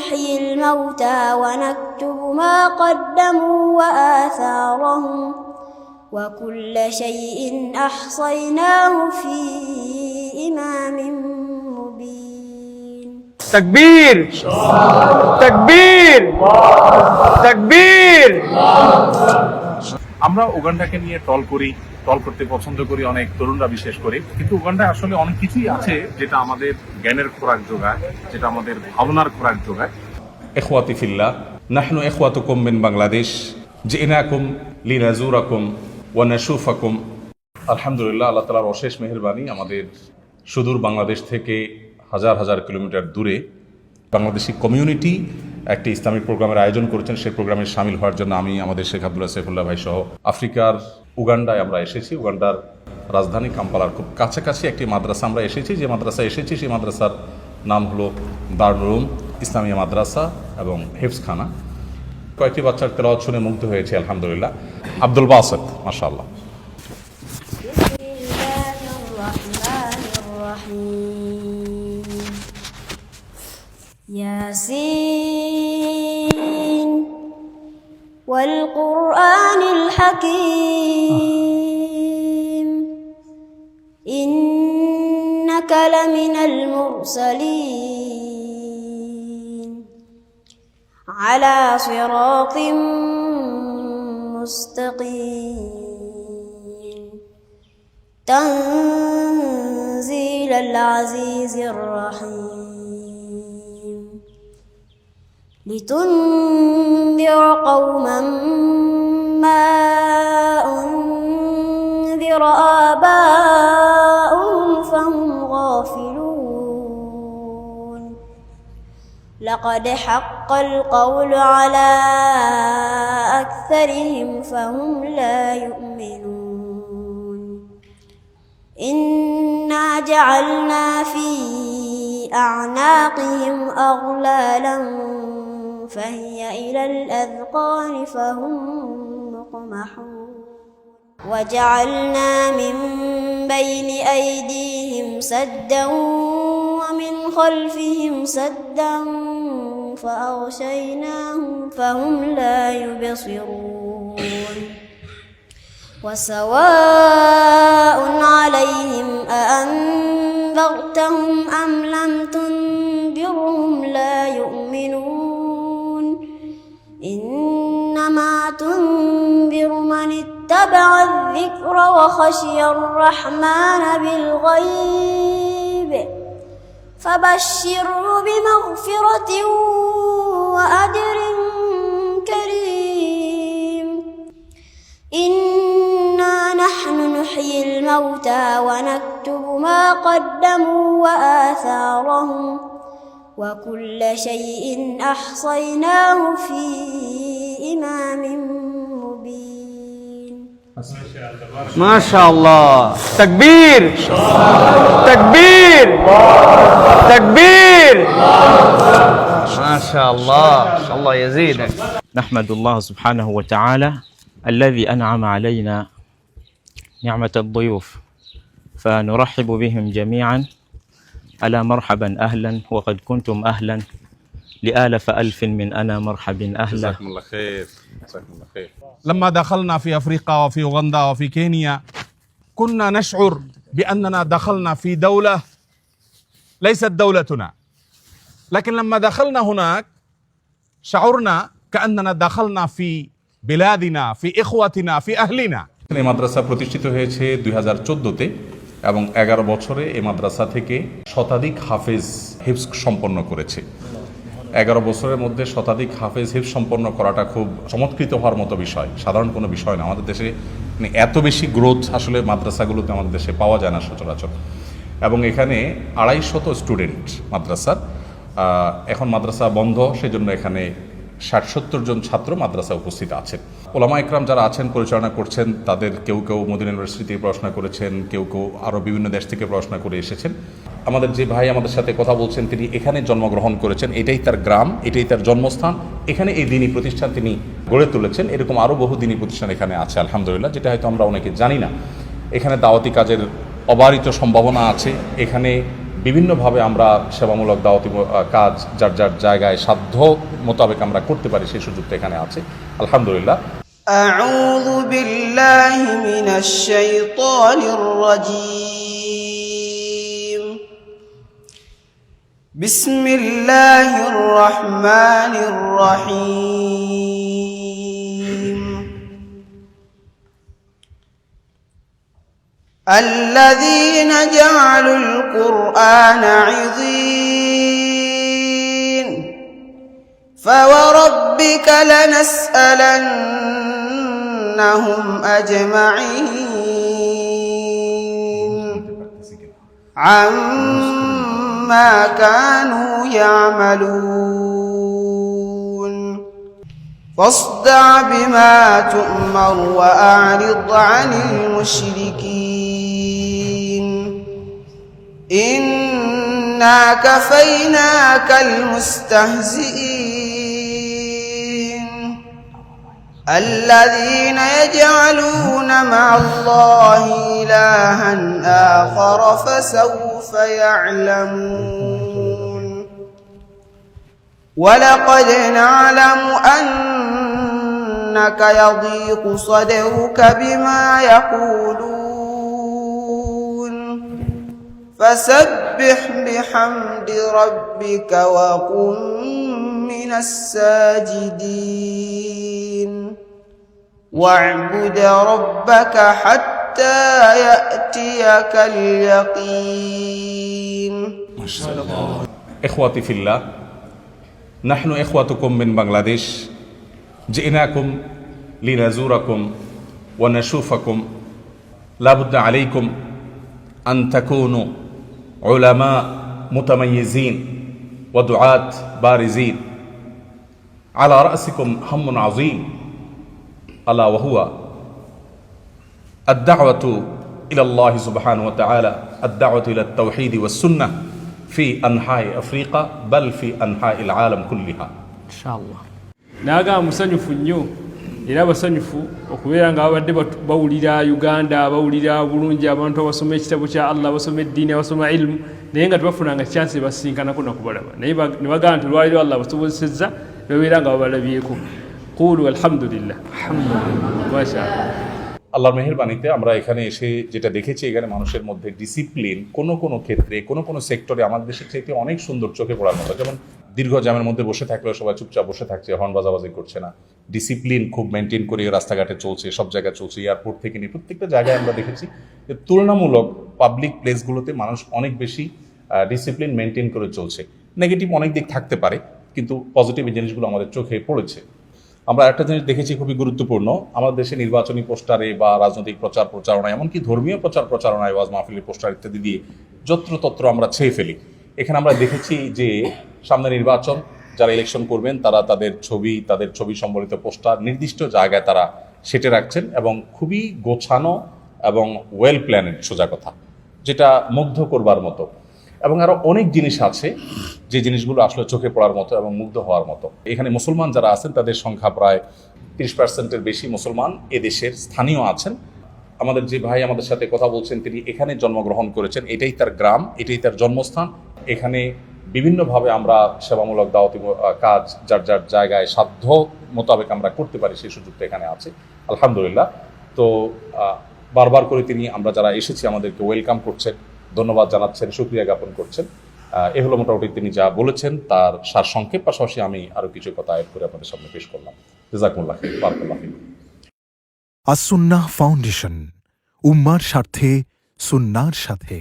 نحيي الموتى ونكتب ما قدموا وآثارهم وكل شيء أحصيناه في إمام مبين تكبير تكبيর تكبيর। আমরা উগান্ডাকে নিয়ে টল করতে পছন্দ করি, অনেক তরুণরা বিশেষ করে, কিন্তু উগান্ডা আসলে অনেক কিছুই আছে যেটা আমাদের জ্ঞানের খোরাক যোগায়, যেটা আমাদের ভাবনার খোরাক যোগায়। ইখওয়াতি ফিল্লাহ, নাহনু ইখওয়াতুকুম মিন বাংলাদেশ, জিনাকুম লিনাজুরাকুম ওয়া নাশুফাকুম। আলহামদুলিল্লাহ, আল্লাহ তাআলার অশেষ মেহেরবানি, আমাদের সুদূর বাংলাদেশ থেকে হাজার হাজার কিলোমিটার দূরে বাংলাদেশি কমিউনিটি একটি ইসলামিক প্রোগ্রামের আয়োজন করেছেন। সেই প্রোগ্রামে সামিল হওয়ার জন্য আমি, আমাদের শেখ আব্দুল্লাহ সাইফুল্লাহ ভাই সহ আফ্রিকার উগান্ডায় আমরা এসেছি। উগান্ডার রাজধানী কাম্পালার খুব কাছাকাছি একটি মাদ্রাসা আমরা এসেছি। যে মাদ্রাসায় এসেছি সেই মাদ্রাসার নাম হলো দারুল ইসলামিয়া মাদ্রাসা এবং হেফজখানা। কয়েকটি বাচ্চার তেলাওয়াত শুনে মুগ্ধ হয়েছে আলহামদুলিল্লাহ। আব্দুল বাসেত, মাশাআল্লাহ। ياسين والقرآن الحكيم إنك لمن المرسلين على صراط مستقيم تنزيل العزيز الرحيم لتنذر قوما ما أنذر آباؤهم فهم غافلون لقد حق القول على أكثرهم فهم لا يؤمنون إنا جعلنا في أعناقهم أغلالا فهي إلى الأذقان فهم مقمحون وجعلنا من بين أيديهم سدا ومن خلفهم سدا فأغشيناهم فهم لا يبصرون وسواء عليهم أأنذرتهم أم لم تنذرهم لا يؤمنون إنما تنذر من اتبع الذكر وخشي الرحمن بالغيب فبشره بمغفرة وأجر كريم إنا نحن نحيي الموتى ونكتب ما قدموا وآثارهم وكل شيء أحصيناه في إمام مبين ما شاء الله تكبير تكبير تكبير ما شاء الله يزيدك. نحمد الله سبحانه وتعالى الذي أنعم علينا نعمة الضيوف فنرحب بهم جميعا ألا مرحبا أهلا وقد كنتم أهلا لآلف ألف من أنا مرحبا أهلا. جزاكم الله خير، جزاكم الله خير. لما دخلنا في أفريقيا وفي أوغندا وفي كينيا كنا نشعر بأننا دخلنا في دولة ليست دولتنا، لكن لما دخلنا هناك شعرنا كأننا دخلنا في بلادنا في إخوتنا في أهلنا. এই মাদ্রাসা প্রতিষ্ঠিত হয়েছে 2014-তে এবং 11 বছরে এই মাদ্রাসা থেকে শতাধিক হাফেজ হিফজ সম্পন্ন করেছে। 11 বছরের মধ্যে শতাধিক হাফেজ হিফজ সম্পন্ন করাটা খুব চমৎকৃত হওয়ার মতো বিষয়, সাধারণ কোনো বিষয় না। আমাদের দেশে মানে এত বেশি গ্রোথ আসলে মাদ্রাসাগুলোতে আমাদের দেশে পাওয়া যায় না সচরাচর। এবং এখানে 250 স্টুডেন্ট মাদ্রাসার। এখন মাদ্রাসা বন্ধ, সেজন্য এখানে 60-70 জন ছাত্র মাদ্রাসা উপস্থিত আছেন। ওলামা ইকরাম যারা আছেন, পরিচালনা করছেন, তাদের কেউ কেউ মদিনা ইউনিভার্সিটি থেকে পড়াশোনা করেছেন, কেউ কেউ আরও বিভিন্ন দেশ থেকে পড়াশোনা করে এসেছেন। আমাদের যে ভাই আমাদের সাথে কথা বলছেন, তিনি এখানে জন্মগ্রহণ করেছেন, এটাই তার গ্রাম, এটাই তার জন্মস্থান, এখানে এই দিনী প্রতিষ্ঠান তিনি গড়ে তুলেছেন। এরকম আরও বহু দিনী প্রতিষ্ঠান এখানে আছে আলহামদুলিল্লাহ, যেটা হয়তো আমরা অনেকে জানি না। এখানে দাওয়াতি কাজের অবারিত সম্ভাবনা আছে। এখানে বিভিন্নভাবে আমরা সেবামূলক দাওয়াতি কাজ যার যার জায়গায় সাধ্য মোতাবেক আমরা করতে পারি, সেই সুযোগটা এখানে আছে আলহামদুলিল্লাহ। أعوذ بالله من الشيطان الرجيم. بسم الله الرحمن الرحيم. الذين جعلوا القرآن عضين فوربك لنسألنهم أجمعين عما كانوا يعملون فاصدع بما تؤمر وأعرض عن المشركين إنا كفيناك المستهزئين الذين يجعلون مع الله إلها آخر فسوف يعلمون ولقد نعلم أنك يضيق صدرك بما يقولون فسبح بحمد ربك وقم من الساجدين واعبد ربك حتى يأتيك اليقين. إخواتي في الله، نحن إخوتكم من بنغلاديش، جئناكم لنزوركم ونشوفكم. لا بد عليكم أن تكونوا علماء متميزين ودعاة بارزين. على رأسكم هم عظيم ألا وهو الدعوة إلى الله سبحانه وتعالى، الدعوة إلى التوحيد والسنة في أنحاء أفريقيا بل في أنحاء العالم كلها. إن شاء الله. naga musanyufu nnyo era basanyufu okubeera nga babadde bawulira Uganda, bawulira bulungi abantu abasoma ekitabo kya Allah, basoma eddiini, abasoma ilmu, naye nga tebafunanga chance basinkanako nakubalaba, naye ne bagamba nti lwaliro Allah basobozesezza babeera nga babalabyeko. Qulu alhamdulillah, মাশাআল্লাহ। আল্লাহর মেহেরবানিতে আমরা এখানে এসে যেটা দেখেছি, এখানে মানুষের মধ্যে ডিসিপ্লিন কোনো ক্ষেত্রে কোনো সেক্টরে আমাদের দেশের চাইতে অনেক সুন্দর চোখে পড়ার মতো। যেমন দীর্ঘ জ্যামের মধ্যে বসে থাকলেও সবাই চুপচাপ বসে থাকছে, হর্ন বাজাবাজি করছে না, ডিসিপ্লিন খুব মেনটেন করে রাস্তাঘাটে চলছে, সব জায়গায় চলছে, এয়ারপোর্ট থেকে নিয়ে প্রত্যেকটা জায়গায় আমরা দেখেছি যে তুলনামূলক পাবলিক প্লেসগুলোতে মানুষ অনেক বেশি ডিসিপ্লিন মেনটেন করে চলছে। নেগেটিভ অনেক দিক থাকতে পারে, কিন্তু পজিটিভ এই জিনিসগুলো আমাদের চোখে পড়েছে। আমরা একটা জিনিস দেখেছি খুবই গুরুত্বপূর্ণ, আমাদের দেশে নির্বাচনী পোস্টারে বা রাজনৈতিক প্রচারণায়, এমনকি ধর্মীয় প্রচারণায়, ওয়াজ মাহফিলের পোস্টার ইত্যাদি দিয়ে যত্রতত্র আমরা ছেয়ে ফেলি। এখানে আমরা দেখেছি যে সামনে নির্বাচন, যারা ইলেকশন করবেন তারা তাদের ছবি সম্বলিত পোস্টার নির্দিষ্ট জায়গায় তারা সেটে রাখছেন এবং খুবই গোছানো এবং ওয়েল প্ল্যানেড, সোজা কথা, যেটা মুগ্ধ করবার মতো। এবং আরও অনেক জিনিস আছে যে জিনিসগুলো আসলে চোখে পড়ার মতো এবং মুগ্ধ হওয়ার মতো। এখানে মুসলমান যারা আছেন তাদের সংখ্যা প্রায় 30%-এর বেশি মুসলমান এদেশের স্থানীয় আছেন। আমাদের যে ভাই আমাদের সাথে কথা বলছেন তিনি এখানে জন্মগ্রহণ করেছেন, এটাই তার গ্রাম, এটাই তার জন্মস্থান। এখানে বিভিন্নভাবে আমরা সেবামূলক দাওয়াতি কাজ যার যার জায়গায় সাধ্য মোতাবেক আমরা করতে পারি, সেই সুযোগটা এখানে আছে আলহামদুলিল্লাহ। তো বারবার করে তিনি আমরা যারা এসেছি আমাদেরকে ওয়েলকাম করছেন, ধন্যবাদ জানাচ্ছেন, শুকরিয়া জ্ঞাপন করছেন। এ হলো মোটামুটি তিনি যা বলেছেন তার সারসংক্ষেপ। পাশাপাশি আমি আরও কিছু কথা অ্যাড করে আপনাদের সামনে পেশ করলাম। জাযাকুমুল্লাহ খাইর, বারাকাল্লাহু ফিকুম। আস-সুন্নাহ ফাউন্ডেশন, উম্মার স্বার্থে সুন্নাহর সাথে।